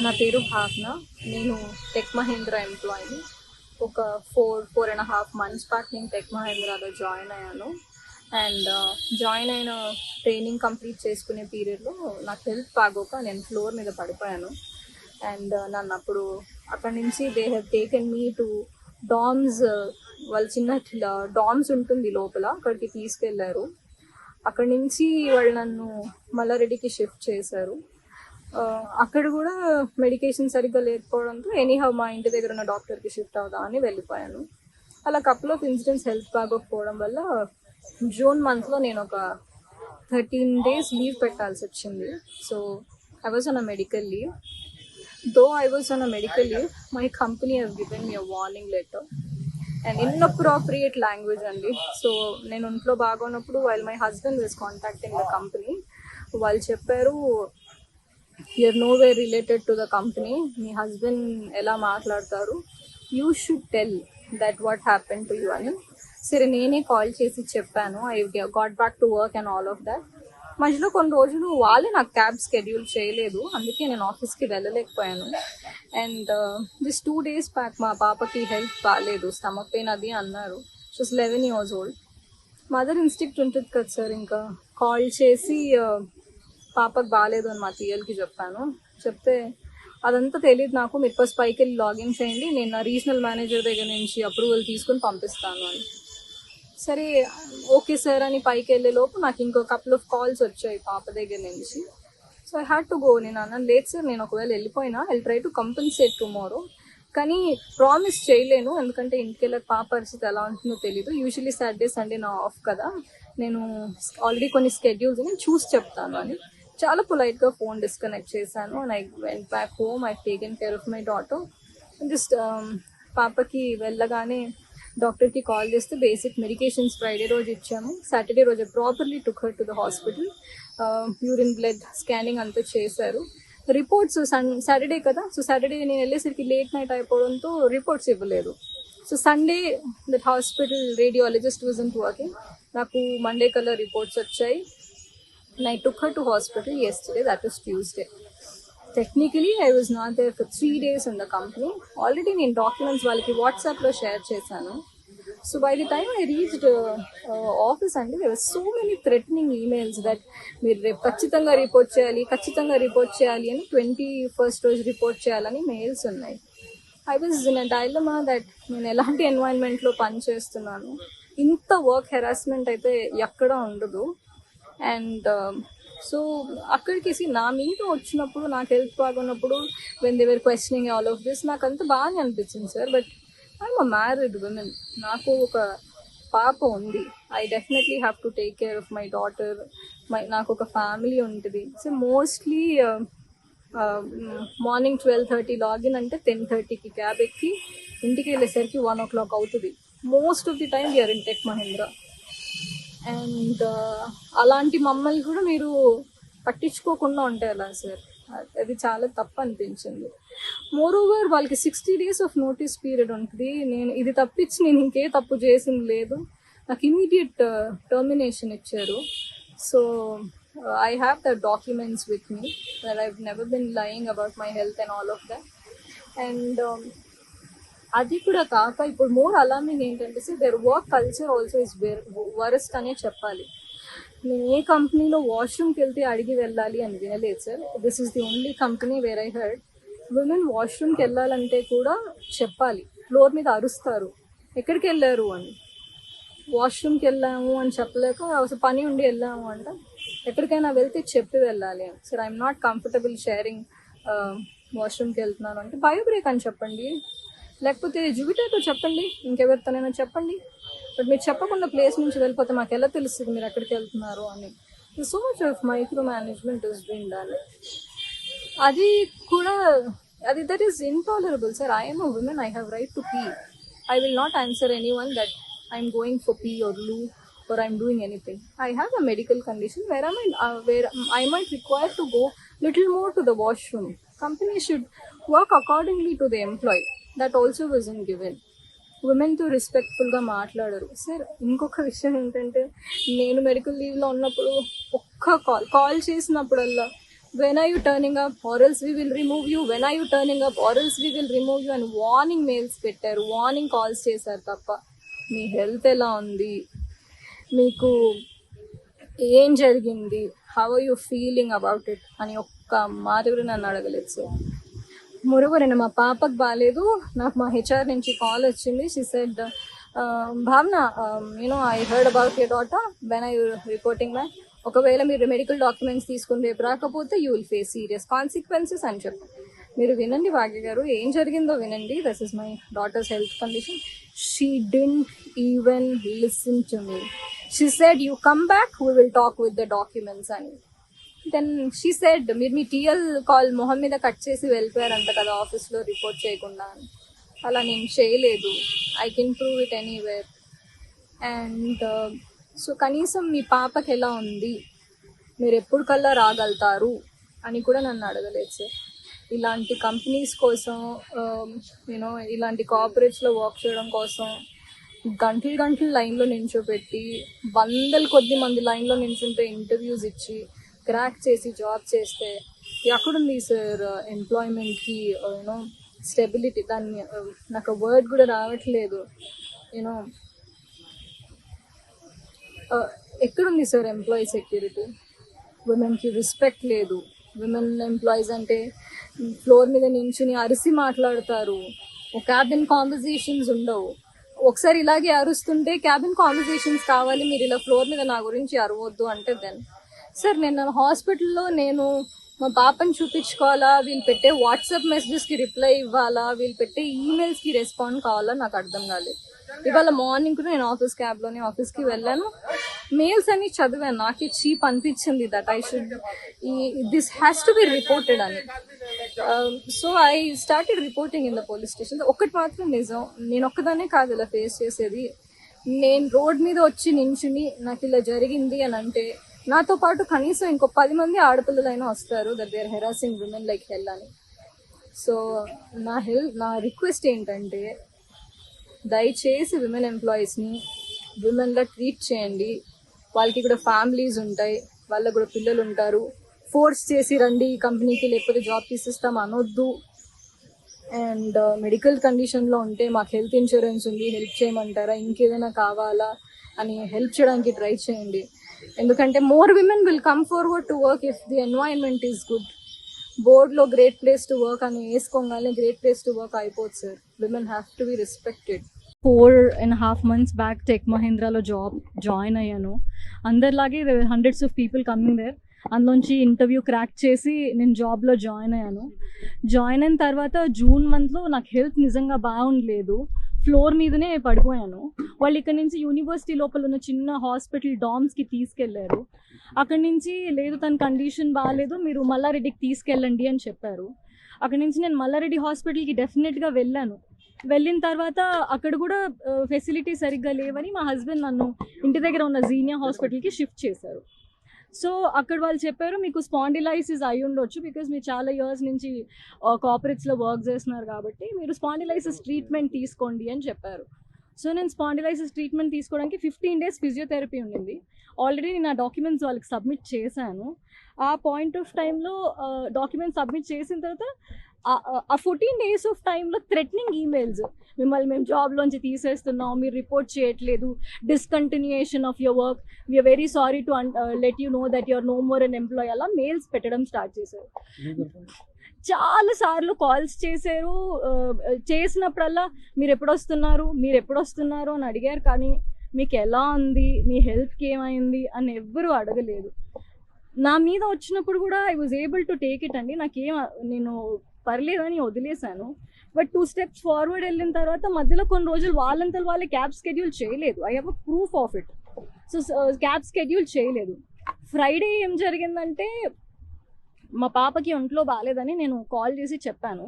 నా పేరు భావన. నేను టెక్ మహేంద్ర ఎంప్లాయీని. ఒక 4.5 months బ్యాక్ నేను టెక్ మహేంద్రాలో జాయిన్ అయ్యాను. అండ్ జాయిన్ అయిన ట్రైనింగ్ కంప్లీట్ చేసుకునే పీరియడ్లో నాకు హెల్త్ బాగోక నేను ఫ్లోర్ మీద పడిపోయాను. అండ్ నన్ను అప్పుడు అక్కడి నుంచి they have taken me to DOMS. వాళ్ళ చిన్న డామ్స్ ఉంటుంది లోపల, అక్కడికి తీసుకెళ్లారు. అక్కడి నుంచి వాళ్ళు నన్ను మల్లారెడ్డికి షిఫ్ట్ చేశారు. అక్కడ కూడా మెడికేషన్ సరిగ్గా లేకపోవడంతో ఎనీహౌ మా ఇంటి దగ్గర ఉన్న డాక్టర్కి షిఫ్ట్ అవుదామని వెళ్ళిపోయాను. అలా కపుల్ ఆఫ్ ఇన్సిడెంట్స్ హెల్త్ బాగోకపోవడం వల్ల జూన్ మంత్లో నేను ఒక 13 days లీవ్ పెట్టాల్సి వచ్చింది. So I was on a medical leave. Though I was on a medical leave, my company have given me a warning letter and inappropriate language అండి. So నేను ఇంట్లో బాగున్నప్పుడు while my husband was contacting the company, వాళ్ళు చెప్పారు you're no way related to the company, మీ husband ఎలా మాట్లాడతారు, you should tell that what happen to you అని. సరే నేనే కాల్ చేసి చెప్పాను, I got back to work and all of that. మధ్యలో కొన్ని రోజులు వాళ్ళే నాకు క్యాబ్ షెడ్యూల్ చేయలేదు, అందుకే నేను ఆఫీస్కి వెళ్ళలేకపోయాను. అండ్ దిస్ 2 days బ్యాక్ మా పాపకి హెల్త్ బాగాలేదు, స్టమక్ పెయిన్ అది అన్నారు. She's 11 years old. Mother instinct ఉంటుంది కదా సార్, ఇంకా కాల్ చేసి పాపకు బాగాలేదు అని మా టీఎల్కి చెప్పాను. చెప్తే అదంతా తెలియదు నాకు, మీరు ఫస్ట్ పైకి వెళ్ళి లాగిన్ చేయండి, నేను నా రీజనల్ మేనేజర్ దగ్గర నుంచి అప్రూవల్ తీసుకుని పంపిస్తాను అని. సరే ఓకే సార్ అని పైకి వెళ్ళే లోపు నాకు ఇంకో కపుల్ ఆఫ్ కాల్స్ వచ్చాయి పాప దగ్గర నుంచి. So I had to go. నేను అన్నాను లేదు సార్, నేను ఒకవేళ వెళ్ళిపోయినా I try to compensate tomorrow, కానీ ప్రామిస్ చేయలేను, ఎందుకంటే ఇంటికి వెళ్ళక పాప పరిస్థితి ఎలా ఉంటుందో తెలీదు. యూజువలీ సాటర్డే సండే నా ఆఫ్ కదా, నేను ఆల్రెడీ కొన్ని స్కెడ్యూల్స్ నేను చూసి చెప్తాను అని చాలా పొలైట్గా ఫోన్ డిస్కనెక్ట్ చేశాను. And I went back home, I taken care of my daughter. Just పాపకి వెళ్ళగానే డాక్టర్కి కాల్ చేస్తే బేసిక్ మెడికేషన్స్ ఫ్రైడే రోజు ఇచ్చాము, సాటర్డే రోజు properly took her to the hospital. Urine blood scanning అంతా చేశారు. రిపోర్ట్స్ సాటర్డే కదా, సో సాటర్డే నేను వెళ్ళేసరికి లేట్ నైట్ అయిపోవడంతో రిపోర్ట్స్ ఇవ్వలేదు. So Sunday that hospital radiologist wasn't working. నాకు మండే కల్లా రిపోర్ట్స్ వచ్చాయి. And I took her to hospital yesterday, that is Tuesday. Technically, I was not there for 3 days in the company. Already నేను documents వాళ్ళకి వాట్సాప్లో share చేశాను. So by the time I reached office అండి, there were so many threatening emails that మీరు రేపు ఖచ్చితంగా report చేయాలి అని 21st రోజు రిపోర్ట్ చేయాలని మెయిల్స్ ఉన్నాయి. I was in a dilemma that నేను ఎలాంటి ఎన్వైరన్మెంట్లో పనిచేస్తున్నాను, ఇంత వర్క్ హెరాస్మెంట్ అయితే ఎక్కడ ఉండదు. అండ్ సో అక్కడికి నా మీద వచ్చినప్పుడు, నాకు హెల్త్ బాగున్నప్పుడు when they were questioning all of this, నాకు అంత బాగానే అనిపించింది sir. But I'm a married women, నాకు ఒక పాప ఉంది. I definitely have to take care of my daughter. నాకు ఒక ఫ్యామిలీ ఉంటుంది. సో మోస్ట్లీ మార్నింగ్ 12:30 లాగిన్ అంటే 10:30కి క్యాబ్ ఎక్కి ఇంటికి వెళ్ళేసరికి 1 o'clock అవుతుంది. Most of the time we're in Tech Mahindra. And అలాంటి మమ్మల్ని కూడా మీరు పట్టించుకోకుండా ఉంటే ఎలా సార్, అది చాలా తప్పు అనిపించింది. మోర్ ఓవర్ వాళ్ళకి 60 days ఆఫ్ నోటీస్ పీరియడ్ ఉంటుంది. నేను ఇది తప్పించి నేను ఇంకే తప్పు చేసింది లేదు. నాకు ఇమీడియట్ టర్మినేషన్ ఇచ్చారు. So I have the documents with me that I've never been lying about my health and all of that. And అది కూడా కాక ఇప్పుడు మోర్ అలార్మింగ్ ఏంటంటే sir, their work culture also is worst అనే చెప్పాలి. నేను ఏ కంపెనీలో వాష్రూమ్కి వెళ్తే అడిగి వెళ్ళాలి అని వినలేదు sir. This is the only company where I heard women వాష్రూమ్కి వెళ్ళాలంటే కూడా చెప్పాలి. ఫ్లోర్ మీద అరుస్తారు ఎక్కడికి వెళ్ళారు అని. వాష్రూమ్కి వెళ్ళాము అని చెప్పలేక అసలు పని ఉండి వెళ్ళాము అంట, ఎక్కడికైనా వెళ్తే చెప్పి వెళ్ళాలి అని. Sir I'm not comfortable sharing వాష్రూమ్కి వెళ్తున్నాను అంటే బయోబ్రేక్ అని చెప్పండి, లేకపోతే జూపిటర్తో చెప్పండి, ఇంకెవరితోనైనా చెప్పండి. బట్ మీరు చెప్పకుండా ప్లేస్ నుంచి వెళ్ళిపోతే మాకు ఎలా తెలుస్తుంది మీరు ఎక్కడికి వెళ్తున్నారు అని. So much of micro management is being done. అది కూడా అది that is intolerable sir. I'm a women, I have right to P. I will not answer any one that I'm going for P or loo or I'm doing anything. I have a medical condition where I might require to go little more to the washroom. Company should work accordingly to the employee. That also wasn't given. ఉమెన్తో రెస్పెక్ట్ఫుల్గా మాట్లాడరు sir. ఇంకొక విషయం ఏంటంటే, నేను medical లీవ్లో ఉన్నప్పుడు ఒక్క call చేసినప్పుడల్లా when are you turning up orals we will remove you, when are you turning up orals we will remove you అని warning mails పెట్టారు, వార్నింగ్ కాల్స్ చేశారు తప్ప మీ హెల్త్ ఎలా ఉంది, మీకు ఏం జరిగింది, how are you feeling about it అని ఒక్క మాట కూడా నన్ను అడగలేదు సార్. మొరవర్ మా పాపకు బాగాలేదు, నాకు మా హెచ్ఆర్ నుంచి కాల్ వచ్చింది. షీ సెడ్ భావన I heard about your daughter, when I reporting back, ఒకవేళ మీరు మెడికల్ డాక్యుమెంట్స్ తీసుకుని రేపు రాకపోతే you will face serious consequences అని చెప్పి. మీరు వినండి భాగ్య గారు, ఏం జరిగిందో వినండి. This is my daughters health condition. She didn't even listen to me. She said you come back, we will talk with the documents అని. దెన్ షీ సెడ్ మీరు మీ టీఎల్ కాల్ మొహం మీద కట్ చేసి వెళ్ళిపోయారంట కదా ఆఫీస్లో రిపోర్ట్ చేయకుండా అని. అలా నేను చేయలేదు, I can prove it anywhere. And so కనీసం మీ పాపకి ఎలా ఉంది, మీరు ఎప్పుడు కల్లా రాగలుగుతారు అని కూడా నన్ను అడగలేదు సార్. ఇలాంటి కంపెనీస్ కోసం ఇలాంటి కార్పొరేట్స్లో వర్క్ చేయడం కోసం గంటలు లైన్లో నించోపెట్టి వందల కొద్ది మంది లైన్లో నించుంటే ఇంటర్వ్యూస్ ఇచ్చి క్రాక్ చేసి జాబ్ చేస్తే ఎక్కడుంది సార్ ఎంప్లాయ్మెంట్కి స్టెబిలిటీ? దాన్ని నాకు వర్డ్ కూడా రావట్లేదు. ఎక్కడుంది సార్ ఎంప్లాయీ సెక్యూరిటీ? విమెన్కి రెస్పెక్ట్ లేదు. విమెన్ ఎంప్లాయీస్ అంటే ఫ్లోర్ మీద నించుని అరిసి మాట్లాడతారు, క్యాబిన్ కాన్వర్జేషన్స్ ఉండవు. ఒకసారి ఇలాగే అరుస్తుంటే క్యాబిన్ కాన్వర్జేషన్స్ కావాలి, మీరు ఇలా ఫ్లోర్ మీద నా గురించి అరవద్దు అంటే దెన్ సార్ నేను హాస్పిటల్లో మా పాపని చూపించుకోవాలా, వీళ్ళు పెట్టే వాట్సాప్ మెసేజెస్కి రిప్లై ఇవ్వాలా, వీళ్ళు పెట్టే ఈమెయిల్స్కి రెస్పాండ్ కావాలా, నాకు అర్థం కాలేదు. ఇవాళ మార్నింగ్ కూడా నేను క్యాబ్లోనే ఆఫీస్కి వెళ్ళాను, మెయిల్స్ అన్ని చదివాను. నాకే చీప్ అనిపించింది that I should this has to be reported అని. So I started reporting in the police station. ఒకటి మాత్రం నిజం, నేను ఒక్కదానే కాదు ఇలా ఫేస్ చేసేది. నేను రోడ్ మీద వచ్చి నించుని నాకు ఇలా జరిగింది అని అంటే నాతో పాటు కనీసం ఇంకో 10 మంది ఆడపిల్లలైనా వస్తారు that they are harassing women like hell అని. సో నా రిక్వెస్ట్ ఏంటంటే దయచేసి విమెన్ ఎంప్లాయీస్ని విమెన్గా ట్రీట్ చేయండి. వాళ్ళకి కూడా ఫ్యామిలీస్ ఉంటాయి, వాళ్ళకు కూడా పిల్లలు ఉంటారు. ఫోర్స్ చేసి రండి ఈ కంపెనీకి లేకపోతే జాబ్ తీసిస్తాం అనొద్దు. అండ్ మెడికల్ కండిషన్లో ఉంటే మాకు హెల్త్ ఇన్సూరెన్స్ ఉంది, హెల్ప్ చేయమంటారా, ఇంకేదైనా కావాలా అని హెల్ప్ చేయడానికి ట్రై చేయండి. ఎందుకంటే more women will come forward to work if the environment is good. బోర్డ్లో గ్రేట్ ప్లేస్ టు వర్క్ అని వేసుకోగానే గ్రేట్ ప్లేస్ టు వర్క్ అయిపోతుంది sir. Women have to be respected. 4.5 months back Tech మహీంద్రాలో join అయ్యాను. అందరిలాగే hundreds of people coming there. అందులోంచి interview crack చేసి నేను జాబ్లో జాయిన్ అయ్యాను. జాయిన్ అయిన తర్వాత జూన్ మంత్లో నాకు హెల్త్ నిజంగా బాగుండలేదు, ఫ్లోర్ మీదనే పడిపోయాను. వాళ్ళు ఇక్కడ నుంచి యూనివర్సిటీ లోపల ఉన్న చిన్న హాస్పిటల్ డామ్స్కి తీసుకెళ్లారు. అక్కడి నుంచి లేదు తన కండిషన్ బాగాలేదు, మీరు మల్లారెడ్డికి తీసుకెళ్ళండి అని చెప్పారు. అక్కడి నుంచి నేను మల్లారెడ్డి హాస్పిటల్కి డెఫినెట్గా వెళ్ళాను. వెళ్ళిన తర్వాత అక్కడ కూడా ఫెసిలిటీ సరిగ్గా లేవని మా హస్బెండ్ నన్ను ఇంటి దగ్గర ఉన్న జీనియా హాస్పిటల్కి షిఫ్ట్ చేశారు. సో అక్కడ వాళ్ళు చెప్పారు మీకు స్పాండిలైసిస్ అయి ఉండొచ్చు, బికాజ్ మీరు చాలా ఇయర్స్ నుంచి కార్పొరేట్స్లో వర్క్ చేస్తున్నారు కాబట్టి మీరు స్పాండిలైసిస్ ట్రీట్మెంట్ తీసుకోండి అని చెప్పారు. సో నేను స్పాండిలైసిస్ ట్రీట్మెంట్ తీసుకోవడానికి 15 days ఫిజియోథెరపీ ఉండింది. ఆల్రెడీ నేను ఆ డాక్యుమెంట్స్ వాళ్ళకి సబ్మిట్ చేశాను. ఆ పాయింట్ ఆఫ్ టైంలో డాక్యుమెంట్స్ సబ్మిట్ చేసిన తర్వాత ఆ 14 days ఆఫ్ టైంలో థ్రెటనింగ్ ఈమెయిల్స్, మిమ్మల్ని మేము జాబ్లోంచి తీసేస్తున్నాం, మీరు రిపోర్ట్ చేయట్లేదు, discontinuation of your work, we are very sorry to let you know that your no more an employee, అలా మెయిల్స్ పెట్టడం స్టార్ట్ చేశారు. చాలా సార్లు కాల్స్ చేశారు. చేసినప్పుడల్లా మీరు ఎప్పుడు వస్తున్నారు అని అడిగారు, కానీ మీకు ఎలా ఉంది, మీ హెల్త్కి ఏమైంది అని ఎవ్వరూ అడగలేదు. నా మీద వచ్చినప్పుడు కూడా I was able to take it అండి. నేను పర్లేదని వదిలేశాను. బట్ 2 steps ఫార్వర్డ్ వెళ్ళిన తర్వాత మధ్యలో కొన్ని రోజులు వాళ్ళే క్యాబ్ స్కెడ్యూల్ చేయలేదు. I have a proof of it. So cab schedule చేయలేదు. ఫ్రైడే ఏం జరిగిందంటే మా పాపకి ఒంట్లో బాగాలేదని నేను కాల్ చేసి చెప్పాను.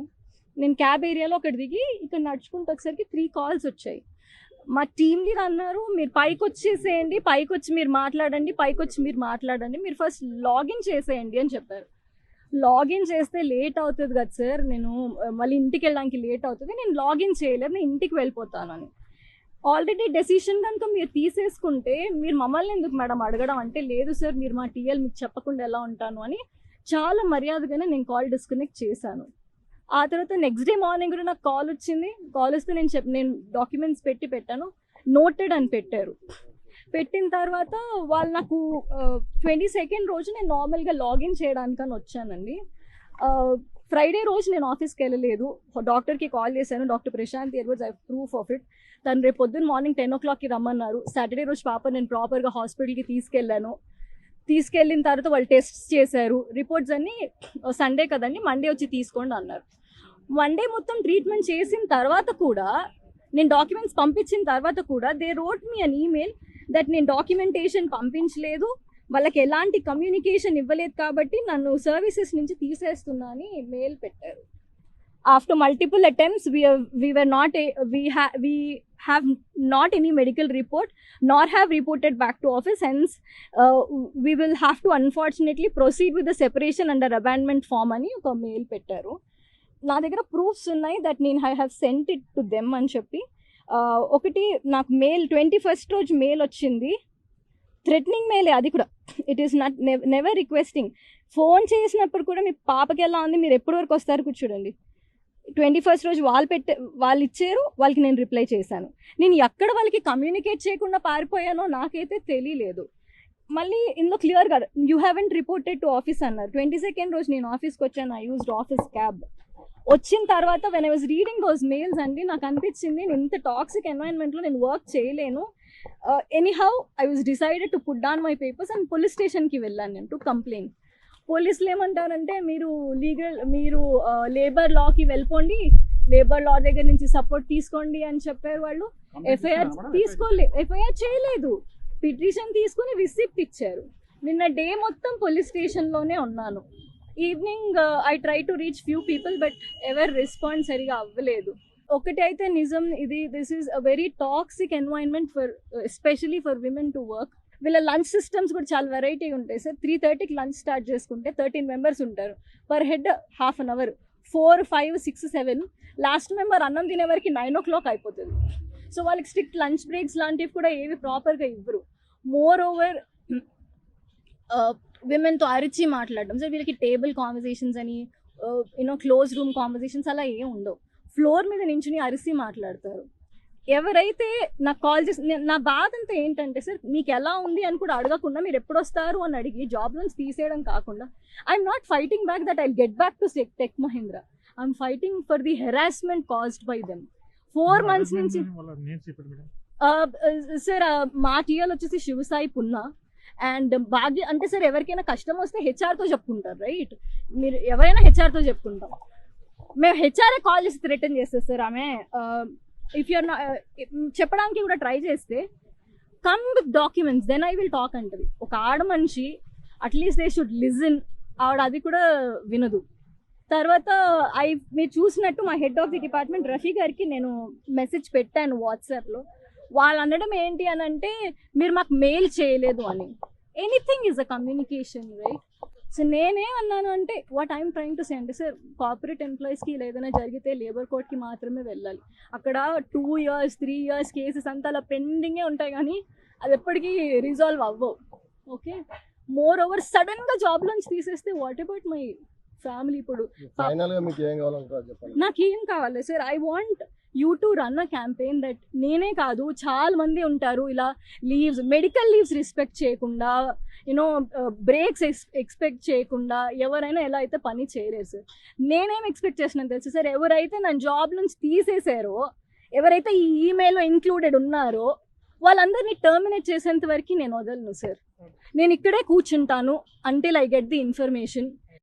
నేను క్యాబ్ ఏరియాలో అక్కడ దిగి ఇక్కడ నడుచుకుంటూ వచ్చేసరికి 3 calls వచ్చాయి. మా టీమ్ లీడర్ అన్నారు మీరు పైకి వచ్చేసేయండి, పైకి మీరు మాట్లాడండి, మీరు ఫస్ట్ లాగిన్ చేసేయండి అని చెప్పారు. లాగిన్ చేస్తే లేట్ అవుతుంది కదా సార్, నేను మళ్ళీ ఇంటికి వెళ్ళడానికి లేట్ అవుతుంది, నేను లాగిన్ చేయలేదు, నేను ఇంటికి వెళ్ళిపోతాను అని. ఆల్రెడీ డెసిషన్ కనుక మీరు తీసేసుకుంటే మీరు మమ్మల్ని ఎందుకు మేడం అడగడం అంటే, లేదు సార్ మీరు మా టీఎల్ మీకు చెప్పకుండా ఎలా ఉంటాను అని చాలా మర్యాదగానే నేను కాల్ డిస్కనెక్ట్ చేశాను. ఆ తర్వాత నెక్స్ట్ డే మార్నింగ్ కూడా నాకు కాల్ వచ్చింది. కాల్ వస్తే నేను డాక్యుమెంట్స్ పెట్టాను, నోటెడ్ అని పెట్టారు. పెట్టిన తర్వాత వాళ్ళు నాకు 22nd రోజు నేను నార్మల్గా లాగిన్ చేయడానికని వచ్చానండి. ఫ్రైడే రోజు నేను ఆఫీస్కి వెళ్ళలేదు. డాక్టర్కి కాల్ చేశాను, డాక్టర్ ప్రశాంత్ ఎర్వర్స్, ఐ ప్రూఫ్ ఆఫ్ ఇట్. తను రేపు పొద్దున్న మార్నింగ్ 10 o'clockకి రమ్మన్నారు. సాటర్డే రోజు పాప నేను ప్రాపర్గా హాస్పిటల్కి తీసుకెళ్ళాను. తీసుకెళ్ళిన తర్వాత వాళ్ళు టెస్ట్స్ చేశారు. రిపోర్ట్స్ అన్నీ సండే కదండి, మండే వచ్చి తీసుకోండి అన్నారు. మండే మొత్తం ట్రీట్మెంట్ చేసిన తర్వాత కూడా, నేను డాక్యుమెంట్స్ పంపించిన తర్వాత కూడా they wrote me an email that నేను డాక్యుమెంటేషన్ పంపించలేదు, వాళ్ళకి ఎలాంటి కమ్యూనికేషన్ ఇవ్వలేదు కాబట్టి నన్ను సర్వీసెస్ నుంచి తీసేస్తున్నా అని మెయిల్ పెట్టారు. After multiple attempts we have not any medical report nor have reported back to office, hence we will have to unfortunately proceed with the separation under abandonment form అని ఒక mail పెట్టారు. నా దగ్గర proofs ఉన్నాయి that నేను I have sent it to them అని చెప్పి. ఒకటి నాకు మెయిల్ 21st రోజు మెయిల్ వచ్చింది, థ్రెటనింగ్ మెయిలే అది కూడా. It is not never requesting. Phone చేసినప్పుడు కూడా మీ పాపకి ఎలా ఉంది, మీరు ఎప్పటి వరకు వస్తారు కూర్చోండి. 21st రోజు వాళ్ళు ఇచ్చారు, వాళ్ళకి నేను రిప్లై చేశాను. నేను ఎక్కడ వాళ్ళకి కమ్యూనికేట్ చేయకుండా పారిపోయానో నాకైతే తెలియలేదు. మళ్ళీ ఇందులో క్లియర్గా you haven't reported to office అన్నారు. 22nd రోజు నేను ఆఫీస్కి వచ్చాను. I used office cab. వచ్చిన తర్వాత when I was reading those mails అండి, నాకు అనిపించింది నేను ఇంత టాక్సిక్ ఎన్వైరన్మెంట్లో నేను వర్క్ చేయలేను. Anyhow I was decided to put down my papers and police స్టేషన్కి వెళ్ళాను నేను టు కంప్లైంట్. పోలీసులు ఏమంటారంటే, మీరు లేబర్ లాకి వెళ్ళిపోండి, లేబర్ లా దగ్గర నుంచి సపోర్ట్ తీసుకోండి అని చెప్పారు. వాళ్ళు ఎఫ్ఐఆర్ చేయలేదు, పిటిషన్ తీసుకుని రిసిప్ట్ ఇచ్చారు. నిన్న డే మొత్తం పోలీస్ స్టేషన్లోనే ఉన్నాను. Evening I try to reach few people but ever respond సరిగా అవ్వలేదు. ఒకటి అయితే నిజం, this is a very toxic environment for especially for women to work. వీళ్ళ లంచ్ సిస్టమ్స్ కూడా చాలా వెరైటీ ఉంటాయి సార్. 3:30కి లంచ్ స్టార్ట్ చేసుకుంటే 13 మెంబర్స్ ఉంటారు. Per head half an hour, 4, 5, 6, 7 last member అన్నం తినే వరకు 9 o'clock అయిపోతుంది. సో వాళ్ళకి స్ట్రిక్ట్ లంచ్ బ్రేక్స్ లాంటివి కూడా ఏవి ప్రాపర్గా ఇవ్వరు. మోర్ ఓవర్ విమెన్తో అరిచి మాట్లాడడం సార్. వీళ్ళకి టేబుల్ కాన్వర్జేషన్స్ అని క్లోజ్ రూమ్ కాన్వర్జేషన్స్ అలా ఏం ఉండవు. ఫ్లోర్ మీద నించుని అరిసి మాట్లాడతారు. ఎవరైతే నాకు కాల్ చేసి, నా బాధ అంతా ఏంటంటే సార్, మీకు ఎలా ఉంది అని కూడా అడగకుండా మీరు ఎప్పుడు వస్తారు అని అడిగి జాబ్ నుంచి తీసేయడం కాకుండా, I'm not fighting back that I get back to tech Mahindra. I'm fighting for the harassment caused by them. 4 months నుంచి సార్ మా టీఎల్ వచ్చేసి శివసాయి పున్నా అండ్ భాగ్య. అంటే సార్ ఎవరికైనా కష్టం వస్తే హెచ్ఆర్తో చెప్పుకుంటారు, రైట్? మీరు ఎవరైనా హెచ్ఆర్తో చెప్పుకుంటాం. మేము హెచ్ఆర్ఏ కాల్ చేసి థ్రెటన్ చేస్తారు సార్. ఆమె ఇఫ్ యూఆర్ చెప్పడానికి కూడా ట్రై చేస్తే come with documents then I will talk అంటది. ఒక ఆడ మనిషి అట్లీస్ట్ దే షుడ్ లిజన్. ఆవిడ అది కూడా వినదు. తర్వాత మీరు చూసినట్టు మా head of the department Rafi గారికి నేను మెసేజ్ పెట్టాను వాట్సాప్లో. వాళ్ళు అనడం ఏంటి అని అంటే, మీరు మాకు మెయిల్ చేయలేదు అని. Anything is a communication, right? So నేనేమన్నాను అంటే, what I'm trying to say అంటే సార్, కార్పొరేట్ ఎంప్లాయీస్కి ఏదైనా జరిగితే లేబర్ కోర్ట్కి మాత్రమే వెళ్ళాలి. అక్కడ 2 years 3 years కేసెస్ అంతా అలా పెండింగే ఉంటాయి, కానీ అది ఎప్పటికీ రిజాల్వ్ అవ్వవు. ఓకే, మోర్ ఓవర్ సడన్గా జాబ్ నుంచి తీసేస్తే వాట్ అబౌట్ మై ఫ్యామిలీ? ఇప్పుడు నాకేం కావాలి sir? I want you to run a campaign that నేనే కాదు, చాలా మంది ఉంటారు ఇలా లీవ్స్, మెడికల్ లీవ్స్ రెస్పెక్ట్ చేయకుండా, బ్రేక్స్ ఎక్స్పెక్ట్ చేయకుండా ఎవరైనా ఎలా అయితే పని చేయలేరు సార్. నేనేం ఎక్స్పెక్ట్ చేసినాను తెలుసు సార్, ఎవరైతే నన్ను జాబ్ నుంచి తీసేసారో, ఎవరైతే ఈ ఈమెయిల్లో ఇంక్లూడెడ్ ఉన్నారో వాళ్ళందరినీ టర్మినేట్ చేసేంత వరకు నేను వదలను సార్. నేను ఇక్కడే కూర్చుంటాను until I get the information.